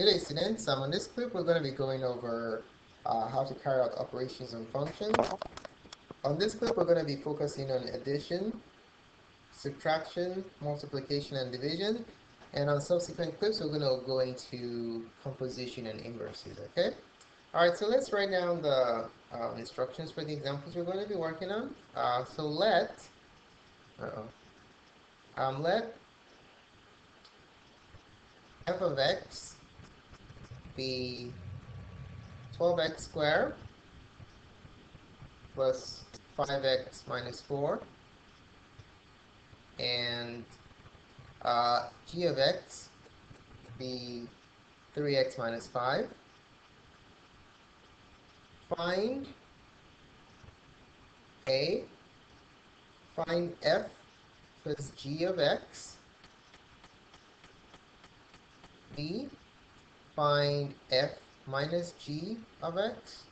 Good day, students. On this clip, we're going to be going over how to carry out operations on functions. On this clip, we're going to be focusing on addition, subtraction, multiplication, and division. And on subsequent clips, we're going to go into composition and inverses, okay? All right, so let's write down the instructions for the examples we're going to be working on. Let f of x be 12x squared plus 5x minus 4, and g of x be 3x minus 5. Find a, find f plus g of x. B, find f minus g of x.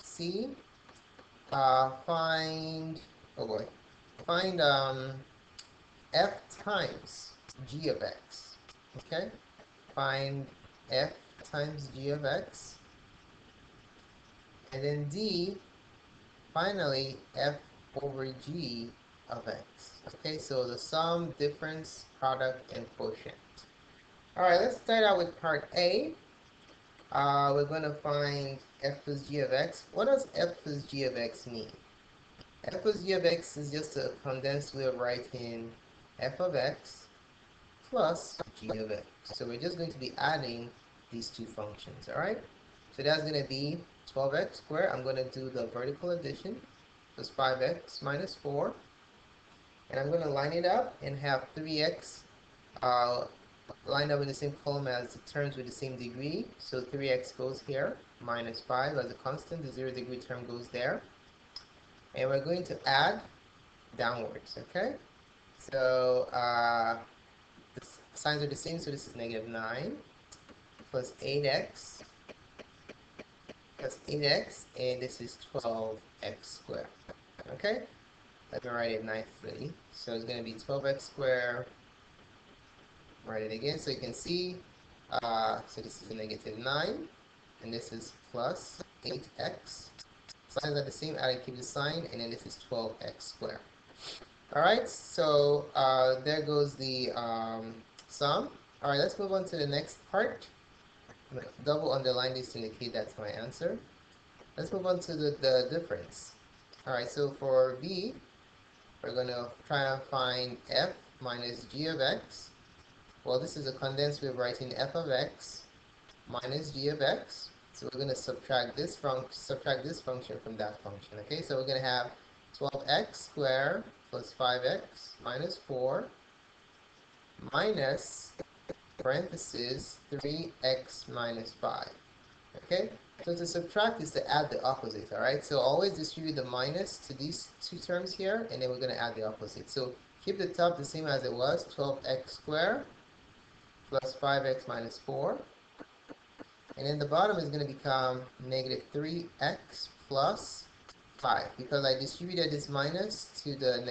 C, find f times g of x. Okay, find f times g of x. And then D, finally, f over g of x. Okay, so the sum, difference, product, and quotient. All right, let's start out with part A. We're going to find f plus g of x. What does f plus g of x mean? F plus g of x is just a condensed way of writing f of x plus g of x. So we're just going to be adding these two functions, all right? So that's going to be 12x squared. I'm going to do the vertical addition, plus 5x minus 4. And I'm going to line it up and have 3x lined up in the same column as the terms with the same degree. So 3x goes here, minus 5 as a constant. The 0 degree term goes there. And we're going to add downwards, okay? So the signs are the same, so this is negative 9 plus 8x plus 8x, and this is 12x squared, okay? Let me write it nicely. So it's going to be 12x squared. Write it again so you can see. So this is a negative 9, and this is plus 8x. Signs are the same, I keep the sign, and then this is 12x squared. All right, so there goes the sum. All right, let's move on to the next part. I'm going to double underline this to indicate that's my answer. Let's move on to the difference. All right, so for B, we're going to try and find f minus g of x. Well, this is a condensed way of writing f of x minus g of x. So we're going to subtract this function from that function. Okay, so we're going to have 12x squared plus 5x minus 4 minus parentheses 3x minus 5. Okay, so to subtract is to add the opposite. All right, so always distribute the minus to these two terms here, and then we're going to add the opposite. So keep the top the same as it was, 12x squared plus 5x minus 4. And then the bottom is going to become negative 3x plus 5, because I distributed this minus to the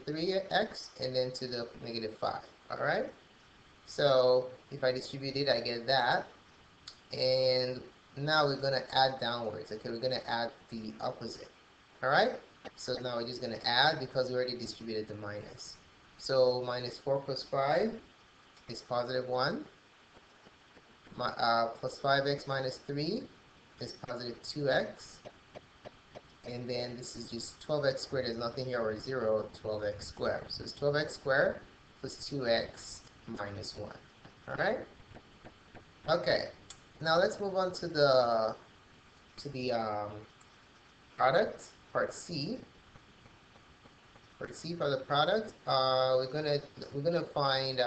3x and then to the negative 5. All right, so if I distribute it, I get that. And now we're going to add downwards. Okay, we're going to add the opposite. All right, so now we're just going to add because we already distributed the minus. So minus 4 plus 5 is positive 1. Plus 5x minus 3 is positive 2x. And then this is just 12x squared. There's nothing here, or 0, 12x squared. So it's 12x squared plus 2x minus 1. All right? Okay. Now let's move on to the product, part C. Part C for the product, we're gonna find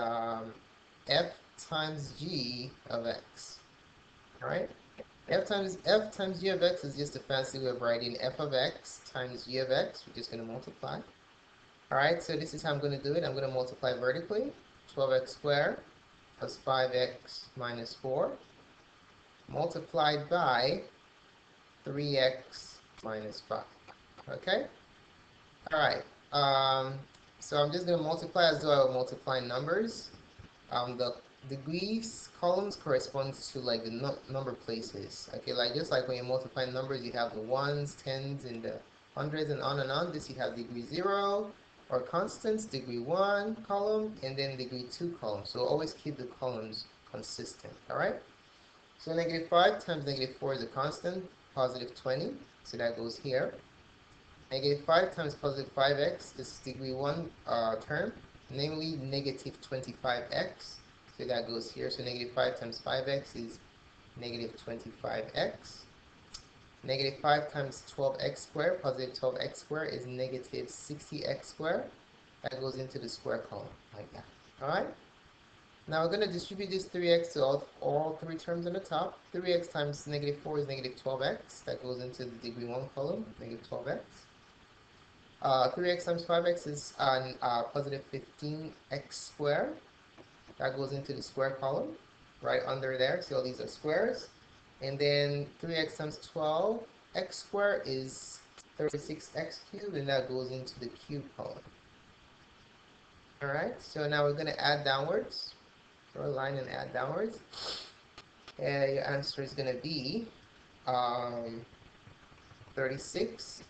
f times g of x. All right, f times g of x is just a fancy way of writing f of x times g of x. We're just going to multiply. All right, so this is how I'm going to do it. I'm going to multiply vertically. 12x squared plus 5x minus 4 multiplied by 3x minus 5. Okay, all right, so I'm just going to multiply as though I were multiplying numbers. The degrees columns corresponds to like the number places. Okay, like just like when you multiply numbers, you have the ones, tens, and the hundreds, and on and on. This you have degree 0 or constants, degree 1 column, and then degree 2 column. So always keep the columns consistent. All right. So negative 5 times negative 4 is a constant, positive 20. So that goes here. Negative 5 times positive 5x is degree 1 term, namely negative 25x. So that goes here. So negative 5 times 5x is negative 25x. Negative 5 times 12x squared, positive 12x squared is negative 60x squared. That goes into the square column, like that. Alright? Now we're going to distribute this 3x to all three terms on the top. 3x times negative 4 is negative 12x. That goes into the degree 1 column, negative 12x. 3x times 5x is positive 15x squared. That goes into the square column, right under there. So these are squares. And then 3x times 12x squared is 36x cubed, and that goes into the cube column. Alright, so now we're going to add downwards. Draw a line and add downwards. And your answer is going to be 36x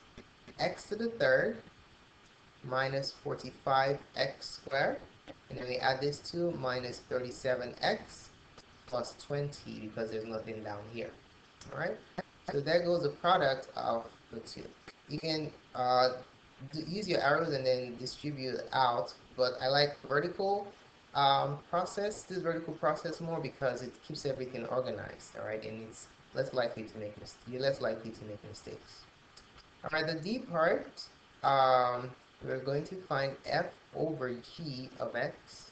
to the third minus 45x squared. And then we add this to minus 37x plus 20 because there's nothing down here. Alright? So there goes the product of the two. You can use your arrows and then distribute out, but I like vertical this vertical process more because it keeps everything organized, alright? And it's less likely to make you're less likely to make mistakes. Alright, the D part, we're going to find f over g of x.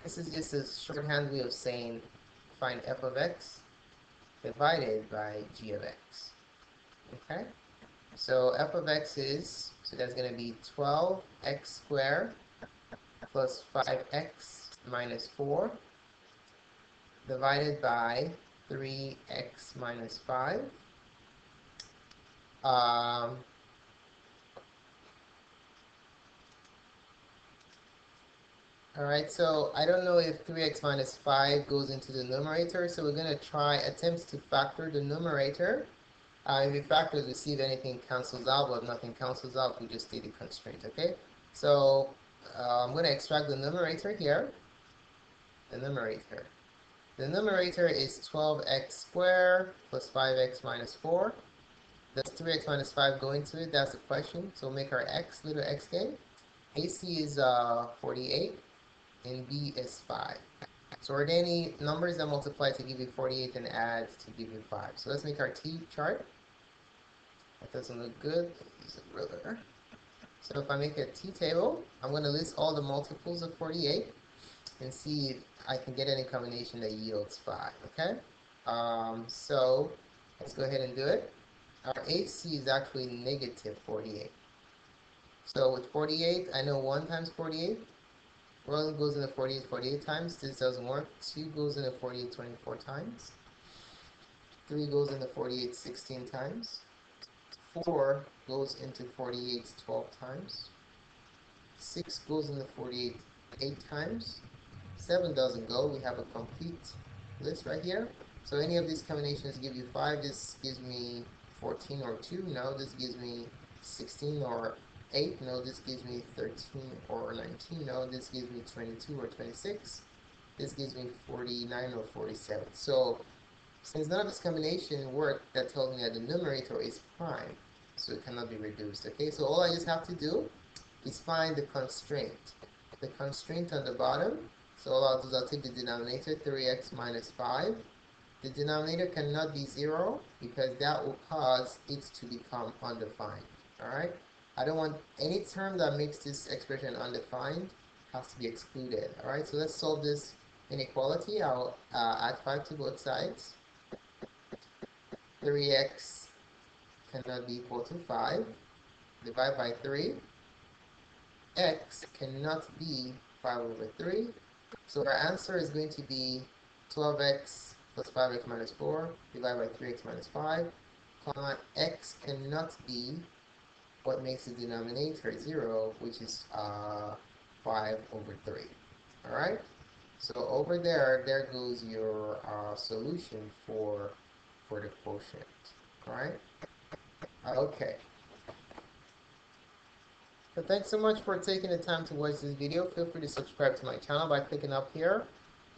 This is just a shorthand way of saying find f of x divided by g of x. Okay? So f of x is, so that's going to be 12x squared plus 5x minus 4 divided by 3x minus 5. Alright, so I don't know if 3x minus 5 goes into the numerator, so we're going to try attempts to factor the numerator. If we factor, we see if anything cancels out, but if nothing cancels out, we just state the constraint, okay? So I'm going to extract the numerator here. The numerator. The numerator is 12x squared plus 5x minus 4. Does 3x minus 5 go into it? That's the question. So make our x, little xk. AC is 48. And B is 5. So are there any numbers that multiply to give you 48 and add to give you 5? So let's make our T chart. That doesn't look good. Use a ruler. So if I make a T table, I'm going to list all the multiples of 48 and see if I can get any combination that yields 5. Okay? So let's go ahead and do it. Our AC is actually negative 48. So with 48, I know 1 times 48. 1 goes into 48 48 times. This doesn't work. 2 goes into 48 24 times. 3 goes into 48 16 times. 4 goes into 48 12 times. 6 goes into 48 8 times. 7 doesn't go. We have a complete list right here. So any of these combinations give you 5. This gives me 14 or 2. No, this gives me 16 or 8. No, this gives me 13 or 19. No, this gives me 22 or 26. This gives me 49 or 47. So since none of this combination work, that tells me that the numerator is prime. So it cannot be reduced. Okay, so all I just have to do is find the constraint. The constraint on the bottom. So all I'll do is I'll take the denominator, 3x minus 5. The denominator cannot be 0 because that will cause it to become undefined. Alright? I don't want any term that makes this expression undefined has to be excluded. Alright, so let's solve this inequality. I'll add 5 to both sides. 3x cannot be equal to 5. Divide by 3. X cannot be 5 over 3. So our answer is going to be 12x plus 5x minus 4 divided by 3x minus 5, comma, x cannot be what makes the denominator 0, which is 5 over 3. Alright? So over there, there goes your solution for the quotient. All right. Okay. So thanks so much for taking the time to watch this video. Feel free to subscribe to my channel by clicking up here.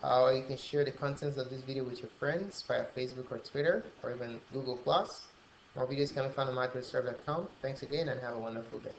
Or you can share the contents of this video with your friends via Facebook or Twitter or even Google+. More videos can be found on microserve.com. Thanks again and have a wonderful day.